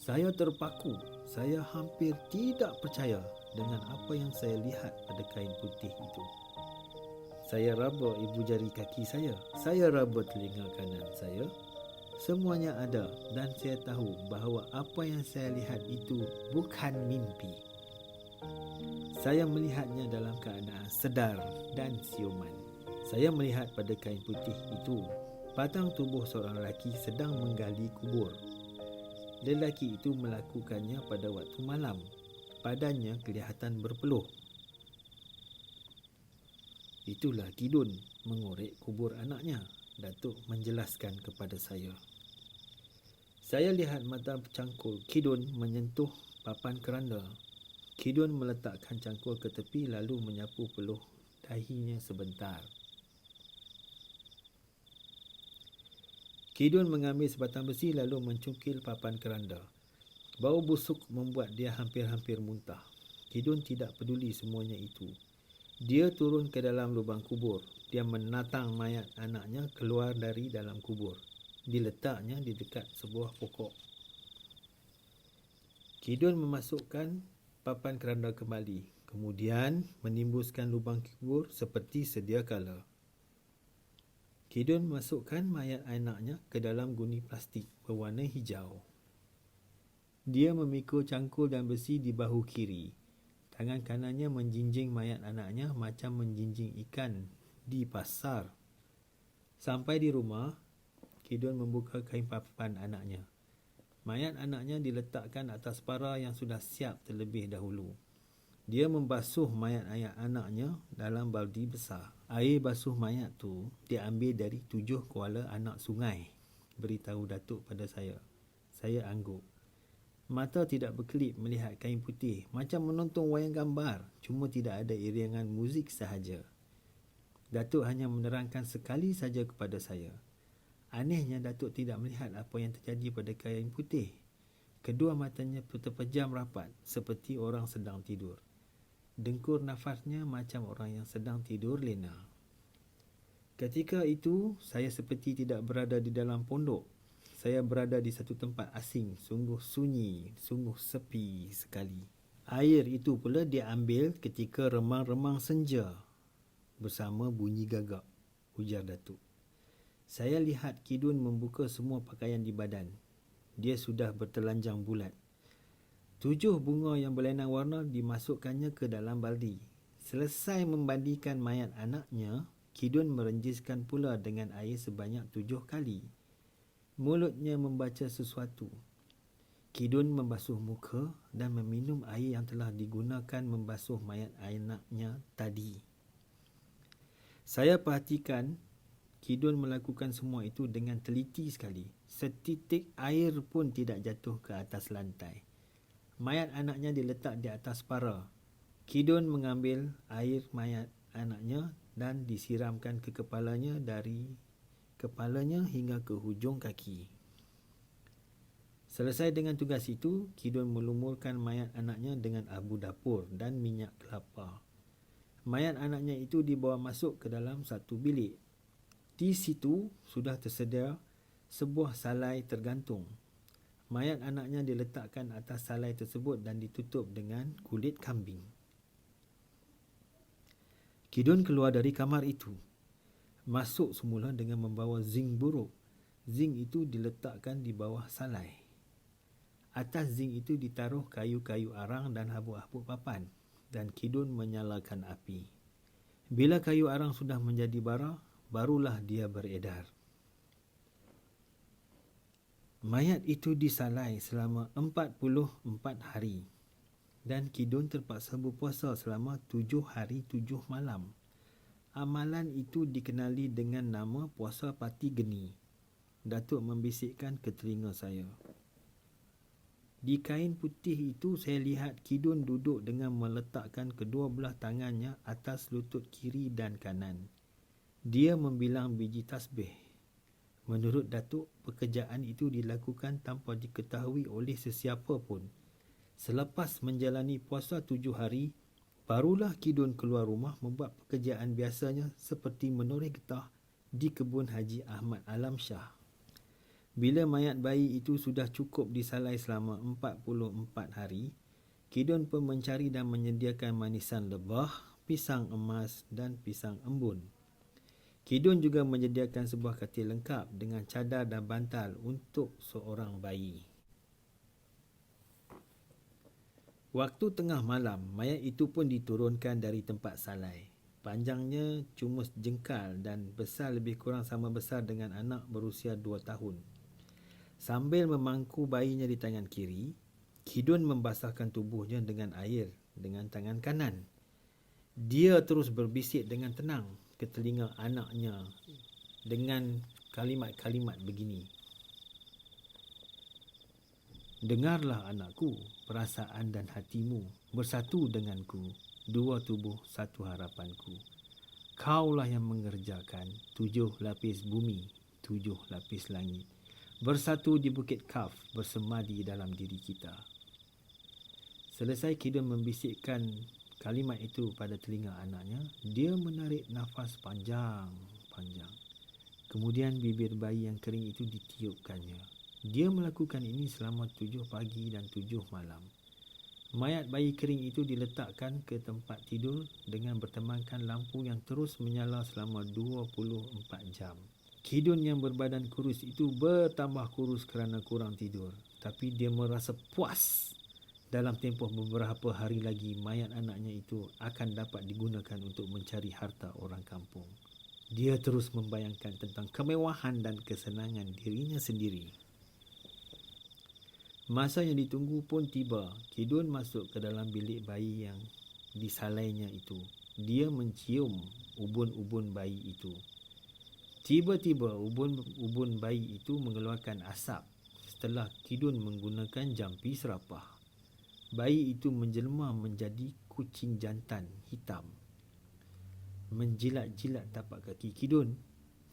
Saya terpaku. Saya hampir tidak percaya dengan apa yang saya lihat pada kain putih itu. Saya raba ibu jari kaki saya. Saya raba telinga kanan saya. Semuanya ada dan saya tahu bahawa apa yang saya lihat itu bukan mimpi. Saya melihatnya dalam keadaan sedar dan siuman. Saya melihat pada kain putih itu batang tubuh seorang lelaki sedang menggali kubur. Lelaki itu melakukannya pada waktu malam. Badannya kelihatan berpeluh. Itulah Kidun mengorek kubur anaknya, Datuk menjelaskan kepada saya. Saya lihat mata cangkul Kidun menyentuh papan keranda. Kidun meletakkan cangkul ke tepi lalu menyapu peluh dahinya sebentar. Kidun mengambil sebatang besi lalu mencungkil papan keranda. Bau busuk membuat dia hampir-hampir muntah. Kidun tidak peduli semuanya itu. Dia turun ke dalam lubang kubur. Dia menatang mayat anaknya keluar dari dalam kubur. Diletaknya di dekat sebuah pokok. Kidun memasukkan papan keranda kembali. Kemudian menimbuskan lubang kubur seperti sedia kala. Kidun masukkan mayat anaknya ke dalam guni plastik berwarna hijau. Dia memikul cangkul dan besi di bahu kiri. Tangan kanannya menjinjing mayat anaknya macam menjinjing ikan di pasar. Sampai di rumah, Kidun membuka kain papan anaknya. Mayat anaknya diletakkan atas para yang sudah siap terlebih dahulu. Dia membasuh mayat anaknya dalam baldi besar. Air basuh mayat tu diambil dari 7 kuala anak sungai, beritahu Datuk pada saya. Saya angguk. Mata tidak berkelip melihat kain putih, macam menonton wayang gambar, cuma tidak ada iringan muzik sahaja. Datuk hanya menerangkan sekali saja kepada saya. Anehnya Datuk tidak melihat apa yang terjadi pada kain putih. Kedua matanya terpejam rapat seperti orang sedang tidur. Dengkur nafasnya macam orang yang sedang tidur lena. Ketika itu, saya seperti tidak berada di dalam pondok. Saya berada di satu tempat asing, sungguh sunyi, sungguh sepi sekali. Air itu pula diambil ketika remang-remang senja bersama bunyi gagak, ujar Datuk. Saya lihat Kidun membuka semua pakaian di badan. Dia sudah bertelanjang bulat. 7 bunga yang berlainan warna dimasukkannya ke dalam baldi. Selesai membandikan mayat anaknya, Kidun merenjiskan pula dengan air sebanyak 7 kali. Mulutnya membaca sesuatu. Kidun membasuh muka dan meminum air yang telah digunakan membasuh mayat anaknya tadi. Saya perhatikan Kidun melakukan semua itu dengan teliti sekali. Setitik air pun tidak jatuh ke atas lantai. Mayat anaknya diletak di atas para. Kidun mengambil air mayat anaknya dan disiramkan ke kepalanya dari kepalanya hingga ke hujung kaki. Selesai dengan tugas itu, Kidun melumurkan mayat anaknya dengan abu dapur dan minyak kelapa. Mayat anaknya itu dibawa masuk ke dalam satu bilik. Di situ sudah tersedia sebuah salai tergantung. Mayat anaknya diletakkan atas salai tersebut dan ditutup dengan kulit kambing. Kidun keluar dari kamar itu. Masuk semula dengan membawa zinc buruk. Zinc itu diletakkan di bawah salai. Atas zinc itu ditaruh kayu-kayu arang dan habuk-habuk papan. Dan Kidun menyalakan api. Bila kayu arang sudah menjadi bara, barulah dia beredar. Mayat itu disalai selama 44 hari dan Kidun terpaksa berpuasa selama 7 hari 7 malam. Amalan itu dikenali dengan nama puasa Pati Geni. Datuk membisikkan ke telinga saya. Di kain putih itu saya lihat Kidun duduk dengan meletakkan kedua belah tangannya atas lutut kiri dan kanan. Dia membilang biji tasbih. Menurut Datuk, pekerjaan itu dilakukan tanpa diketahui oleh sesiapa pun. Selepas menjalani puasa 7 hari, barulah Kidun keluar rumah membuat pekerjaan biasanya seperti menoreh getah di kebun Haji Ahmad Alam Shah. Bila mayat bayi itu sudah cukup disalai selama 44 hari, Kidon pun mencari dan menyediakan manisan lebah, pisang emas dan pisang embun. Kidon juga menyediakan sebuah katil lengkap dengan cadar dan bantal untuk seorang bayi. Waktu tengah malam, mayat itu pun diturunkan dari tempat salai. Panjangnya cuma jengkal dan besar lebih kurang sama besar dengan anak berusia 2 tahun. Sambil memangku bayinya di tangan kiri, Kidon membasahkan tubuhnya dengan air dengan tangan kanan. Dia terus berbisik dengan tenang ke telinga anaknya dengan kalimat-kalimat begini. Dengarlah anakku, perasaan dan hatimu bersatu denganku, dua tubuh satu harapanku. Kaulah yang mengerjakan 7 lapis bumi, 7 lapis langit. Bersatu di Bukit Kaf, bersemadi dalam diri kita. Selesai Kidon membisikkan kalimat itu pada telinga anaknya, dia menarik nafas panjang-panjang. Kemudian bibir bayi yang kering itu ditiupkannya. Dia melakukan ini selama 7 pagi dan 7 malam. Mayat bayi kering itu diletakkan ke tempat tidur dengan bertemankan lampu yang terus menyala selama 24 jam. Kidon yang berbadan kurus itu bertambah kurus kerana kurang tidur. Tapi dia merasa puas. Dalam tempoh beberapa hari lagi, mayat anaknya itu akan dapat digunakan untuk mencari harta orang kampung. Dia terus membayangkan tentang kemewahan dan kesenangan dirinya sendiri. Masa yang ditunggu pun tiba. Kidon masuk ke dalam bilik bayi yang disalainya itu. Dia mencium ubun-ubun bayi itu. Tiba-tiba ubun-ubun bayi itu mengeluarkan asap setelah Kidon menggunakan jampi serapah. Bayi itu menjelma menjadi kucing jantan hitam. Menjilat-jilat tapak kaki Kidon.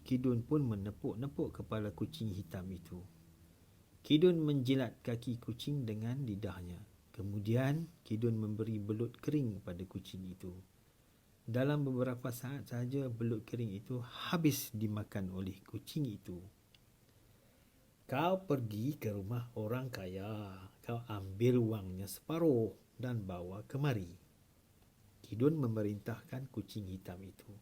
Kidon pun menepuk-nepuk kepala kucing hitam itu. Kidon menjilat kaki kucing dengan lidahnya. Kemudian Kidon memberi belut kering pada kucing itu. Dalam beberapa saat sahaja belut kering itu habis dimakan oleh kucing itu. Kau pergi ke rumah orang kaya. Kau ambil wangnya separuh dan bawa kemari. Kidon memerintahkan kucing hitam itu.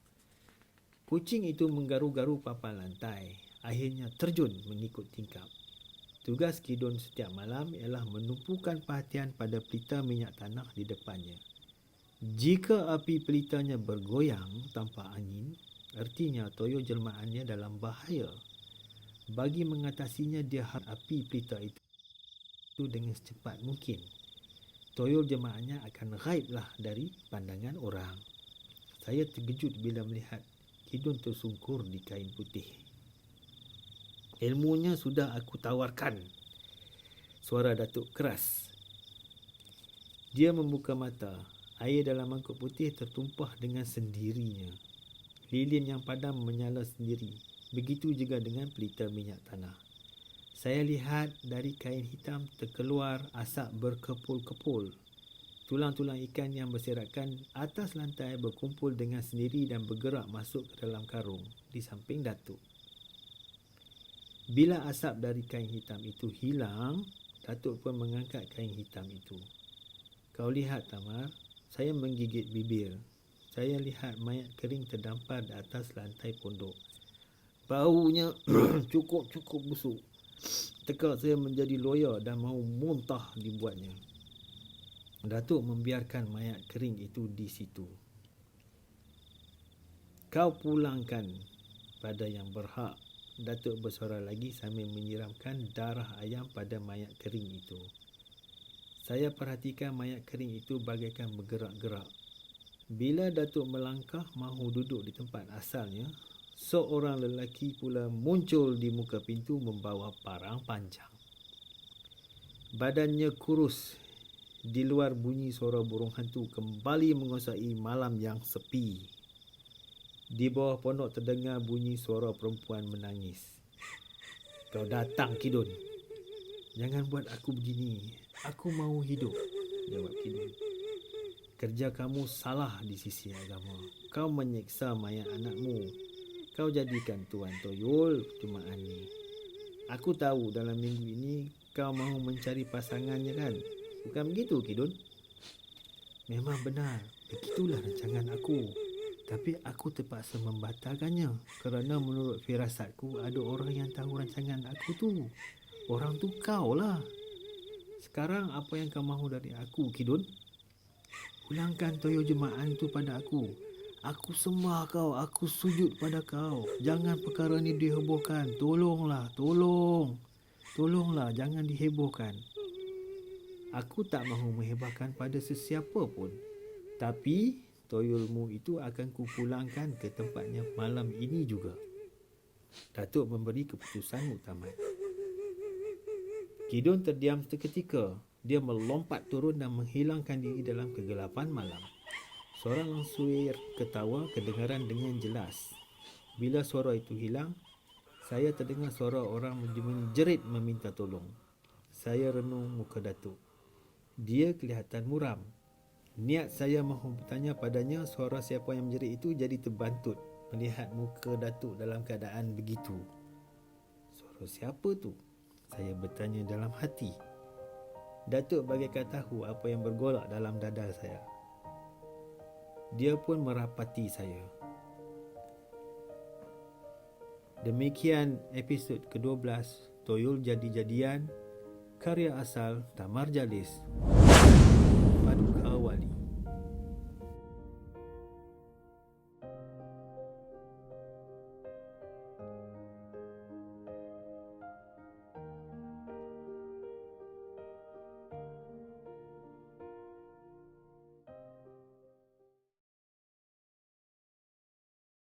Kucing itu menggaru-garu papan lantai. Akhirnya terjun mengikut tingkap. Tugas Kidon setiap malam ialah menumpukan perhatian pada pelita minyak tanah di depannya. Jika api pelitanya bergoyang tanpa angin, artinya toyo jelmaannya dalam bahaya. Bagi mengatasinya, dia harap api pelita itu dengan secepat mungkin. Toyo jemaahnya akan gaiblah dari pandangan orang. Saya terkejut bila melihat Kidon tersungkur di kain putih. Ilmunya sudah aku tawarkan. Suara Datuk keras. Dia membuka mata. Air dalam mangkuk putih tertumpah dengan sendirinya. Lilin yang padam menyala sendiri. Begitu juga dengan pelita minyak tanah. Saya lihat dari kain hitam terkeluar asap berkepul-kepul. Tulang-tulang ikan yang berserakan atas lantai berkumpul dengan sendiri dan bergerak masuk ke dalam karung di samping Datuk. Bila asap dari kain hitam itu hilang, Datuk pun mengangkat kain hitam itu. Kau lihat, Tamar, saya menggigit bibir. Saya lihat mayat kering terdampar di atas lantai pondok. Baunya cukup busuk. Tekak saya menjadi loya dan mahu muntah dibuatnya. Datuk membiarkan mayat kering itu di situ. Kau pulangkan pada yang berhak, Datuk bersuara lagi sambil menyiramkan darah ayam pada mayat kering itu. Saya perhatikan mayat kering itu bagaikan bergerak-gerak. Bila Datuk melangkah mahu duduk di tempat asalnya, seorang lelaki pula muncul di muka pintu membawa parang panjang. Badannya kurus. Di luar bunyi suara burung hantu kembali menguasai malam yang sepi. Di bawah pondok terdengar bunyi suara perempuan menangis. Kau datang, Kidon. Jangan buat aku begini. Aku mahu hidup, jawab Kidon. Kerja kamu salah di sisi agama. Kau menyiksa mayat anakmu. Kau jadikan Tuan Toyol cuma ani. Aku tahu dalam minggu ini kau mahu mencari pasangannya kan? Bukan begitu, Kidun? Memang benar, begitulah rancangan aku. Tapi aku terpaksa membatalkannya kerana menurut firasatku ada orang yang tahu rancangan aku tu. Orang tu kau lah. Sekarang apa yang kau mahu dari aku, Kidun? Pulangkan toyo jemaah tu pada aku. Aku sembah kau, aku sujud pada kau. Jangan perkara ni dihebohkan. Tolonglah, tolong. Tolonglah, jangan dihebohkan. Aku tak mahu menghebahkan pada sesiapa pun. Tapi toyolmu itu akan kupulangkan ke tempatnya malam ini juga. Datuk memberi keputusan muktamad. Kidun terdiam seketika. Dia melompat turun dan menghilangkan diri dalam kegelapan malam. Suara langsuir ketawa kedengaran dengan jelas. Bila suara itu hilang, saya terdengar suara orang menjerit meminta tolong. Saya renung muka Datuk. Dia kelihatan muram. Niat saya mahu bertanya padanya suara siapa yang menjerit itu jadi terbantut melihat muka Datuk dalam keadaan begitu. Suara siapa tu? Saya bertanya dalam hati. Datuk bagaikan tahu apa yang bergolak dalam dada saya. Dia pun merapati saya. Demikian episod ke-12 Toyol Jadi-Jadian, karya asal Tamar Jalis.